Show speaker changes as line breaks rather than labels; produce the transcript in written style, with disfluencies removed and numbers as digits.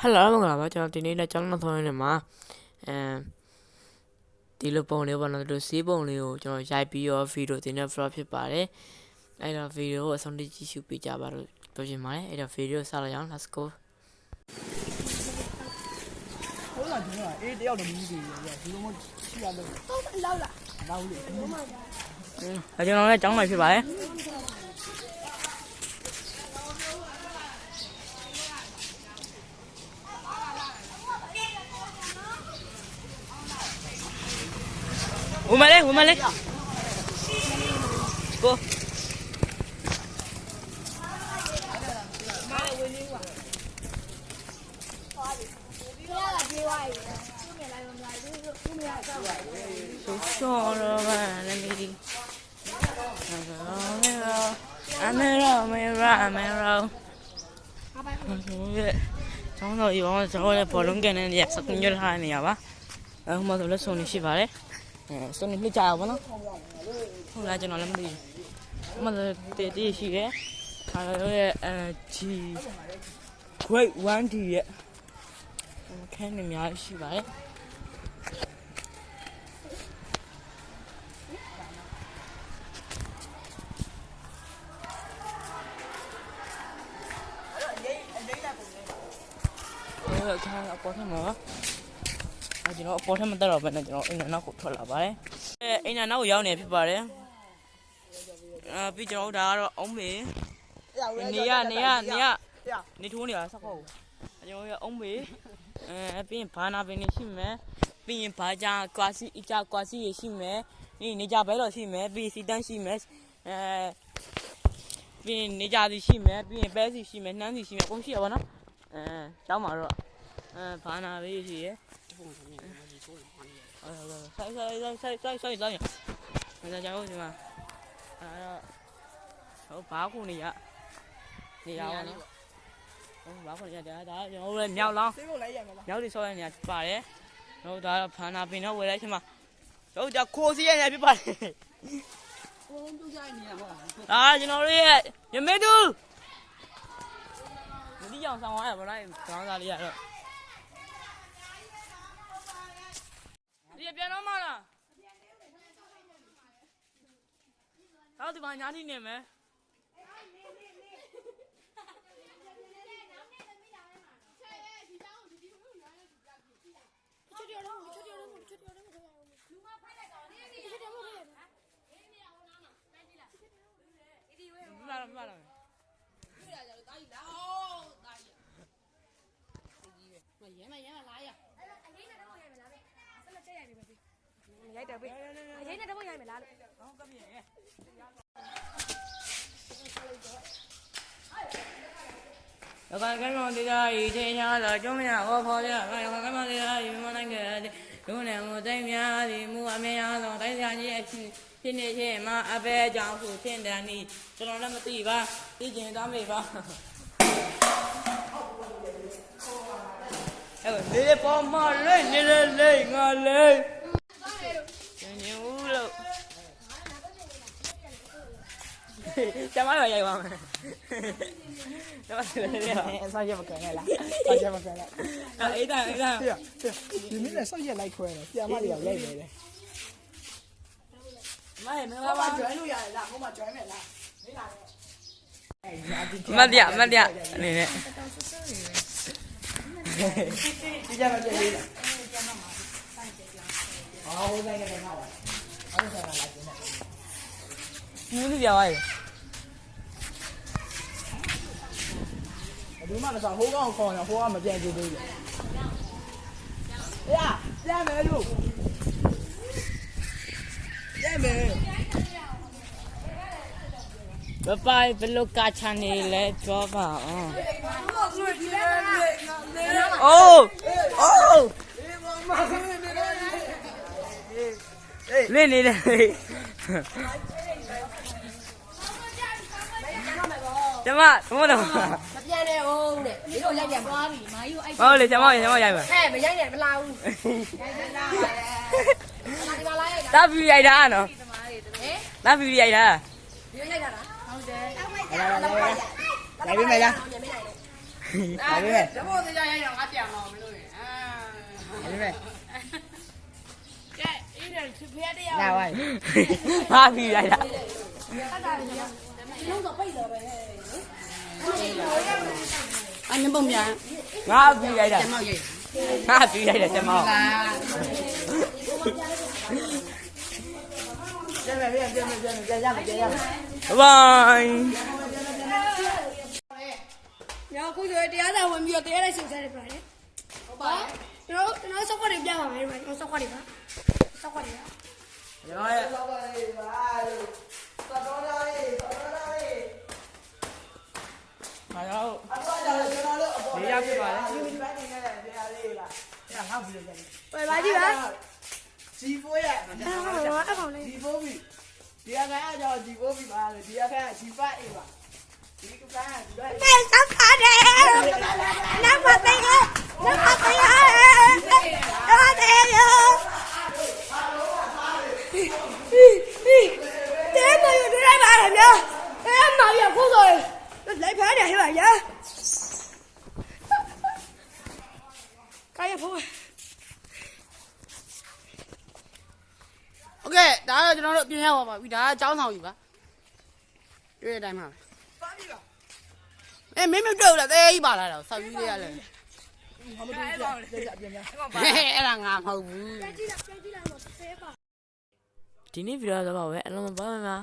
Hello မင်္ဂလာပါကျွန်တော်ဒီနေ့လည်းကျောင်းနောက်ဆုံးရနေမှာဒီလိုပုံလေးပေါ့နော်ဒီလိုစီးပုံလေးကိုကျွန်တော်ရိုက်ပြီးတော့ဗီဒီယိုတင်တဲ့ vlog ဖြစ်ပါတယ်အဲ့တော့ဗီဒီယိုကိုအဆုံးထိကြည့်ရှုပေးကြပါလို့ပြောချင်ပါတယ်အဲ့တော့ဗီဒီယိုစလိုက်အောင် let's go
ဟုတ်လားဒီကအေးတယောက်တော့မီးပြီးရဒီလိုမှရှိရလို့ဟုတ်လောက်လားလောက်လို့
ကျွန်တော်လည်းကျောင်းလိုက်ဖြစ်ပါတယ်ဝင်မလေးကိုဆောရပါနဲ့မီဒီအမေရောကျောင်းတော်ရောကျွန်တော်လည်းဘောလုံးကန်နေရစကွန်ရထားနေရပါအခုမှဆိုလည်းစုံနေရှိပါတယ်စုံနေလှကြရပါတော့ဟုတ်လားကျွန်တော်လည်းမသိဘူးမှတေးရှိတယ်ခါတော့ရဲ့G grade 1D ရဲ့ခန်းနေများရှိပါတယ်ကျွန်တော်အပေါ်ထမှာကျွန်တော်အပေါ်ထမတက်တော့ဘဲနဲ့ကျွန်တော်အိမ်နောက်ကိုထွက်လာပါတယ်အိမ်နောက်ကိုရောက်နေဖြစ်ပါတယ်ပြီးကျွန်တော်ဒါကတော့အုံးမေနေရနေထိုးနေတာဆက်ဖို့ကျွန်တော်ရအုံးမေပြီးရင်ဘာနာပင်နေရှိမယ်ပြီးရင်ဘာကြကွာစီရရှိမယ်နေကြဘဲတော့ရှိမယ်ပြီးစီတန်းရှိမယ်ပြီးရင်နေကြစီရှိမယ်ပြီးရင်ပဲစီရှိမယ်နှမ်းစီရှိမယ်အကုန်ရှိရပါတော့ကျောင်းမှာတော့ဘာနာလေးရှိရယ်ဆိုင်မင်းကြောက်ဒီမှာဟုတ်ဘာခုနေရပါနော်ဟုတ်ဘာခုနေရဒါကျွန်တော်လည်းမြောက်လောင်းမြောက်ဒီဆောရနေပါတယ်ဟုတ်ဒါဖာနာပင်တော့ဝယ်လိုက်ချင်းမှာတို့ဒါခိုးစီရနေဖြစ်ပါတယ်ကိုလုံးပြကြနေရဟုတ်ကျွန်တော်ရဲ့ရမေတူဒီကြောင်ဆောင်သွားရပါလားခေါင်းသားလေးရတော့ဒီပြန်တော့မလားဟုတ်ဒီမှာညာတိနေမယ်ရိုက်တယ်ပေးအရင်နဲ့တော့ရိုက်မယ်လားလို့ဟောကပြည့်ရဲ့လောကကံမောတရားဤချင်းညာသောကျုံးမြဟောဖော်ရလောကကံမောတရားဤမနိုင်ခဲ့တဲ့ဒုနေမှုသိမ့်များသည်မူအမြင်အားသောတိုင်းစာကြီးအဖြစ်နေခြင်းမှာအဘဲကြောင့်ဆိုဖြစ်တယ်နီကျွန်တော်လည်းမသိပါသိကျင်သားမေပါအဲ့လေပေါ်မလေးနေလေငါလေးကျမတို့ရိုက်ပါမယ်ကျမတို့လည်းဆောက်ရမကန်နဲ့လားဆောက်ရမကန်နဲ့အေးတာဒီမင်းလည်းဆောက်ရလိုက်ခွဲတယ်ဆရာမတွေကရိုက်နေတယ်မင်းဘာကျွမ်းလို့ရတယ်လားဟိုမှာကျွမ်းမယ်လားနေလာတယ်မတ်ရအနေနဲ့ဒီကြမှာကြည့်လေးလားအော်ဟိုတိုင်းကနေထားပါအဲ့ဒါကလာကျင်းတယ်ဘူးပြပါရဲ့ဒီမှာတော့ဟိုးကောင်ခေါ်နေဟိုးကမပြန်ကြည့်သေးဘူး။ပြန်မယ်လို့ပြန်မယ်ဘပိုင်ဘလုကာချန်နေလဲပြောပါအောင်အိုးလင်းနေတယ်ကျမတော့
ပြန်နေအောင်တဲ့ဒီလိုရိုက်ပြန်သွားပြီမာကြီးကိုအဲ့
ဟုတ်လေကျမရိုက်ပါ
မရိုက်နဲ့မလာဘူးရိုက်လာဒီမှာလာရိုက်တာ
တာဗီရိုက်တာနော်တာဗီရိုက်တာ
ဒီရိုက်တာလားဟုတ်တယ်
来，来，来，来，来，来，
这么子家也让俺点了，没弄的。
ဒါပေမဲ့
这一点吃别的呀。
လာပါ့
ငါပြီးလိုက်တာ
啊，你不面？
ငါပြီးလိုက်တာ
毛爷。
ငါပြီးလိုက်တယ်ကျမ
ပြန်မယ်ပြန်ရမယ်
ဘိုင်
然后过去第二天我们要第二天休息的不然。好吧。然后烧烤的变化没是吧？然后烧烤的吧，烧烤的。
ကျွန်တော်ရဲ့
ဟာတော့ဒီရဖြစ်ပါလေဒီပိုင်းနေရတယ်တရားလေးလားအဲ့ငါဘူးလေ
喂，垃圾吧。
G4 ရ
哎，好嘞。
G4 ပြီဒီကနေ့ကျတော့ G4 ပြီပါလေဒီကနေ့ G5 အေးပါဒီကနေ့ဒီတော့
那烧烤的，那不对呀，那不对呀，那不对呀。这没有这来买了没？这毛也不对，来拍点是吧？呀。赶紧跑！
OK，大家ကျွန်တော်တို့ပြင်ရပါပါပြီဒါကចောင်းဆောင်ယူပါတွေ့တဲ့အတိုင်းပါမင်းမတွေ့ဘူးလားသေးကြီးပါလာတော့ဆောက်ယူလေးရလဲ
ဘာမတူကြပြန်ပြန်
အဲ့ဒါငါမဟုတ်ဘူး
别急了，别急了，我谁吧？
ဒီနေ့ဗီဒီယိုတော့ပါပဲအလုံးမပါပါ